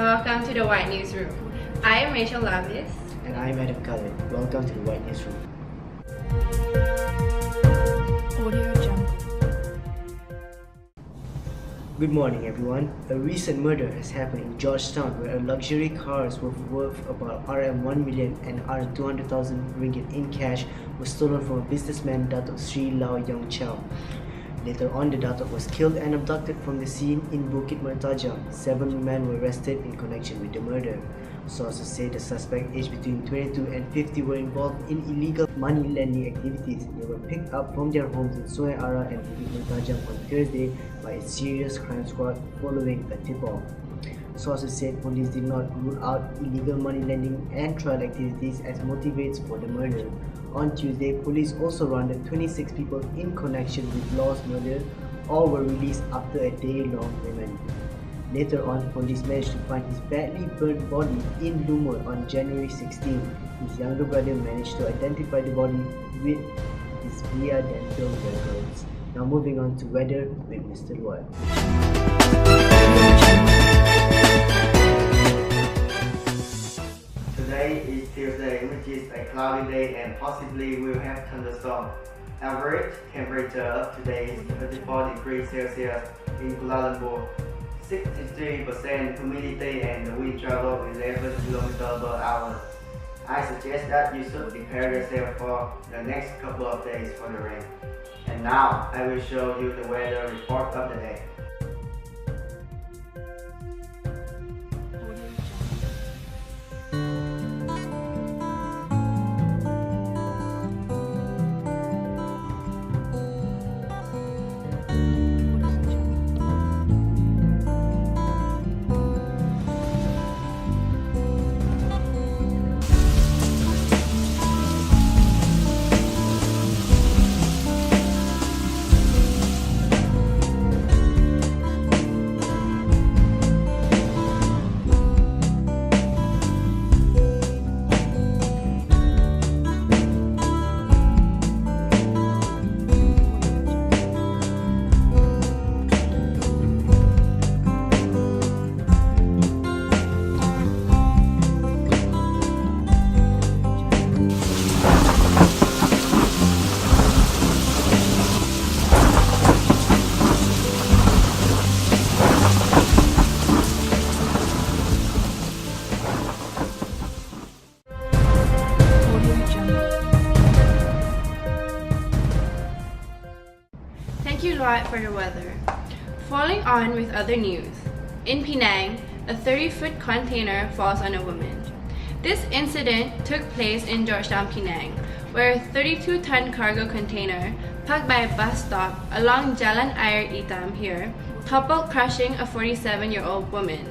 welcome to the White Newsroom. I am Rachel Lavis. And I'm Adam Khalid. Welcome to the White Newsroom. Good morning, everyone. A recent murder has happened in Georgetown where a luxury cars worth about Rm1 million and Rm200,000 ringgit in cash was stolen from a businessman, Datuk Sri Lau Yong Chow. Later on, the Datuk was killed and abducted from the scene in Bukit Mertajam. 7 men were arrested in connection with the murder. Sources say the suspect, aged between 22 and 50, were involved in illegal money lending activities. They were picked up from their homes in Sungai Ara and Bukit Mertajam on Thursday by a serious crime squad following a tip-off. Sources said police did not rule out illegal money lending and trial activities as motivates for the murder. On Tuesday, police also rounded 26 people in connection with Law's murder. All were released after a day-long remand. Later on, police managed to find his badly burned body in Lumut on January 16. His younger brother managed to identify the body with his via dental records. Now moving on to weather with Mr. Luat. Today is Tuesday, which is a cloudy day and possibly will have thunderstorm. Average temperature today is 34 degrees Celsius in Kuala Lumpur. 63% humidity and the wind travel 11 km per hour. I suggest that you should prepare yourself for the next couple of days for the rain. And now I will show you the weather report of the day. Thank you, Luat, for the weather. Following on with other news. In Penang, a 30-foot container falls on a woman. This incident took place in Georgetown, Penang, where a 32-ton cargo container parked by a bus stop along Jalan Air Hitam here toppled, crushing a 47-year-old woman.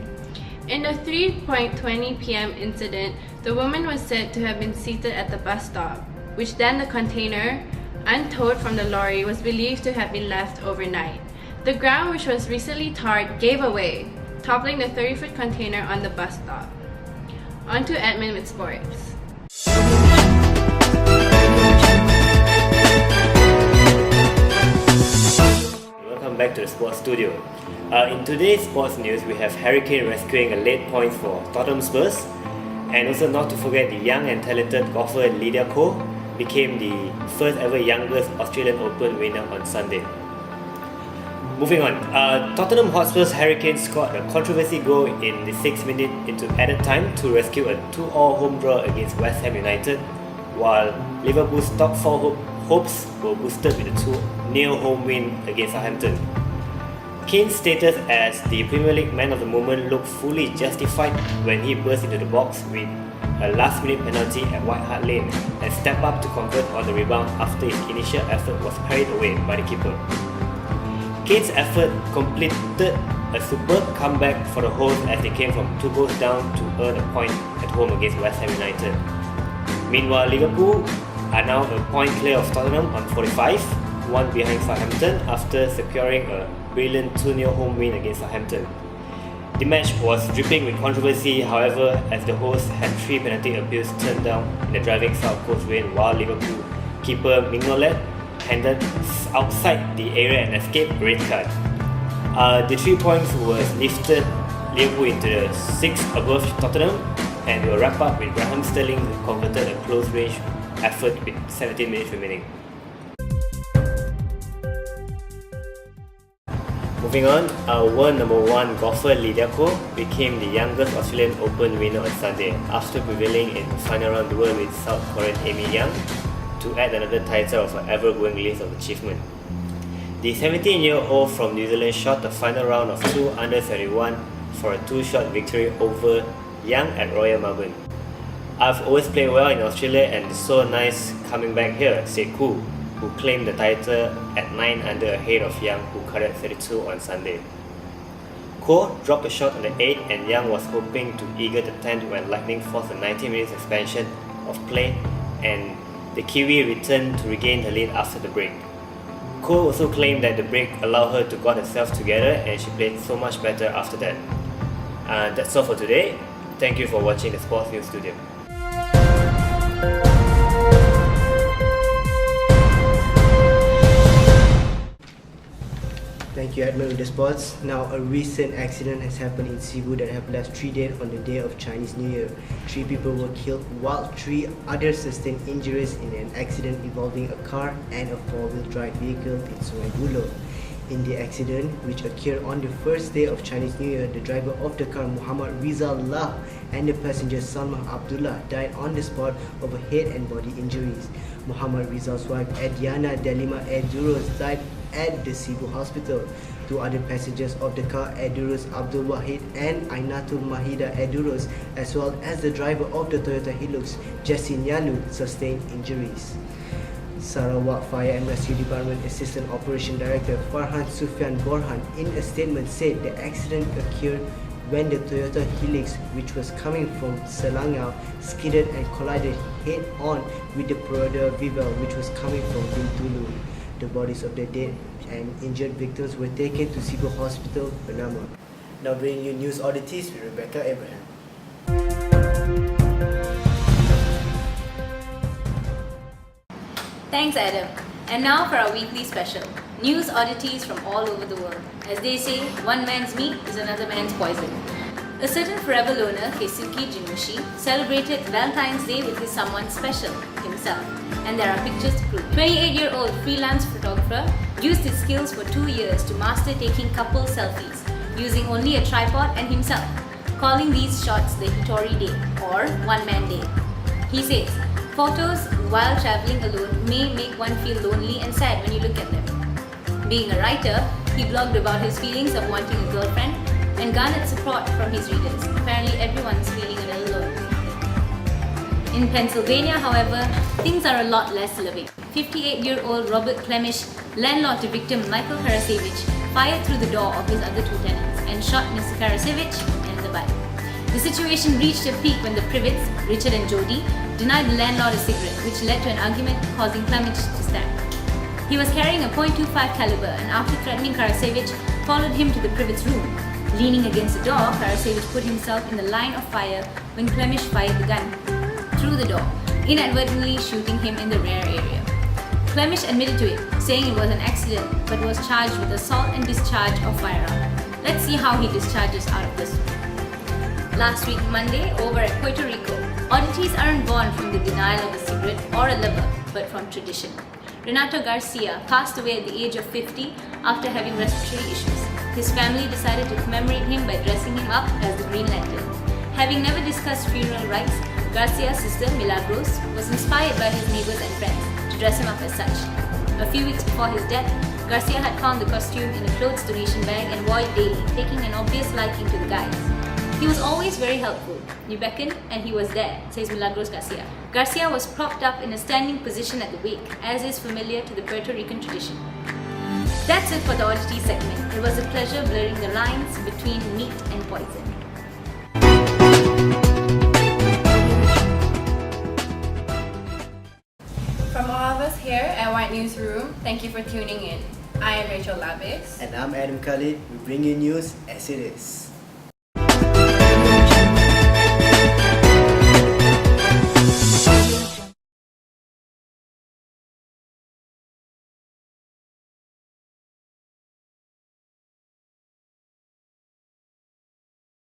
In the 3:20 p.m. incident, the woman was said to have been seated at the bus stop, which then the container, untowed from the lorry, was believed to have been left overnight. The ground, which was recently tarred, gave away, toppling the 30-foot container on the bus stop. On to Edmund with sports. Welcome back to the sports studio. In today's sports news, we have Hurricane rescuing a late point for Tottenham Spurs, and also not to forget the young and talented golfer Lydia Ko became the first ever youngest Australian Open winner on Sunday. Moving on, Tottenham Hotspur's Hurricane scored a controversy goal in the 6th minute into added time to rescue a 2-2 home draw against West Ham United, while Liverpool's top 4 hopes were boosted with a 2-0 home win against Southampton. Kane's status as the Premier League man of the moment looked fully justified when he burst into the box with a last-minute penalty at White Hart Lane and stepped up to convert on the rebound after his initial effort was parried away by the keeper. Kane's effort completed a superb comeback for the hosts as they came from 2 goals down to earn a point at home against West Ham United. Meanwhile, Liverpool are now a point clear of Tottenham on 45, one behind Southampton after securing a brilliant 2-0 home win against Southampton. The match was dripping with controversy, however, as the hosts had 3 penalty appeals turned down in the driving South Coast rain, while Liverpool keeper Mignolet handed outside the area and escaped a red card. The 3 points was Liverpool into the 6th above Tottenham, and we'll wrap up with Raheem Sterling who converted a close range effort with 17 minutes remaining. Moving on, our world number 1 golfer Lydia Ko became the youngest Australian Open winner on Sunday after prevailing in the final round duel with South Korean Amy Yang to add another title of her ever-growing list of achievement. The 17-year-old from New Zealand shot the final round of 2 under 31 for a 2-shot victory over Yang at Royal Melbourne. "I've always played well in Australia and it's so nice coming back here," said Koo, who claimed the title at 9 under ahead of Yang, who cut at 32 on Sunday. Ko dropped a shot on the 8th and Yang was hoping to eager the 10th when Lightning forced a 90 minutes expansion of play and the Kiwi returned to regain the lead after the break. Ko also claimed that the break allowed her to get herself together and she played so much better after that. That's all for today. Thank you for watching the Sports News Studio. Thank you, Edmund, with the sports. Now, a recent accident has happened in Cebu that have left 3 dead on the day of Chinese New Year. 3 people were killed while 3 others sustained injuries in an accident involving a car and a 4-wheel drive vehicle in Sungai Buloh. In the accident, which occurred on the first day of Chinese New Year, the driver of the car, Muhammad Rizal Lah, and the passenger, Salma Abdullah, died on the spot of head and body injuries. Muhammad Rizal's wife, Ediana Delima Eduros, died at the Cebu hospital. 2 other passengers of the car, Eduros Abdul Wahid and Ainatul Mahida Eduros, as well as the driver of the Toyota Hilux, Jessin Yalu, sustained injuries. Sarawak Fire and Rescue Department Assistant Operation Director Farhan Sufyan Borhan in a statement said the accident occurred when the Toyota Hilux, which was coming from Selangor, skidded and collided head-on with the Perodra Viva, which was coming from Bintulu. The bodies of the dead and injured victims were taken to Cebu Hospital, Bernama. Now bringing you news oddities with Rebecca Abraham. Thanks, Adam. And now for our weekly special, news oddities from all over the world. As they say, one man's meat is another man's poison. A certain forever loner, Keisuke Jinushi, celebrated Valentine's Day with his someone special, himself. And there are pictures to prove. 28-year-old freelance photographer used his skills for 2 years to master taking couple selfies, using only a tripod and himself, calling these shots the Hitori Day, or One Man Day. He says, photos while traveling alone may make one feel lonely and sad when you look at them. Being a writer, he blogged about his feelings of wanting a girlfriend and garnered support from his readers. Apparently everyone's feeling a little lonely. In Pennsylvania, however, things are a lot less living. 58-year-old Robert Clemish, landlord to victim Michael Karasevich, fired through the door of his other 2 tenants and shot Mr. Karasevich in the butt. The situation reached a peak when the Privets, Richard and Jody, denied the landlord a cigarette, which led to an argument causing Clemish to stab. He was carrying a .25 caliber and after threatening Karasevich, followed him to the Privets' room. Leaning against the door, Karasevich put himself in the line of fire when Clemish fired the gun through the door, inadvertently shooting him in the rear area. Clemish admitted to it, saying it was an accident, but was charged with assault and discharge of firearm. Let's see how he discharges out of this. Last week, Monday, over at Puerto Rico, oddities aren't born from the denial of a cigarette or a liver, but from tradition. Renato Garcia passed away at the age of 50 after having respiratory issues. His family decided to commemorate him by dressing him up as the Green Lantern. Having never discussed funeral rites, Garcia's sister, Milagros, was inspired by his neighbors and friends to dress him up as such. A few weeks before his death, Garcia had found the costume in a clothes donation bag and wore it daily, taking an obvious liking to the guys. He was always very helpful. You beckoned and he was there, says Milagros Garcia. Garcia was propped up in a standing position at the wake, as is familiar to the Puerto Rican tradition. That's it for the oddity segment. It was a pleasure blurring the lines between meat and poison. From all of us here at White Newsroom, thank you for tuning in. I am Rachel Labis. And I'm Adam Khalid. We bring you news as it is.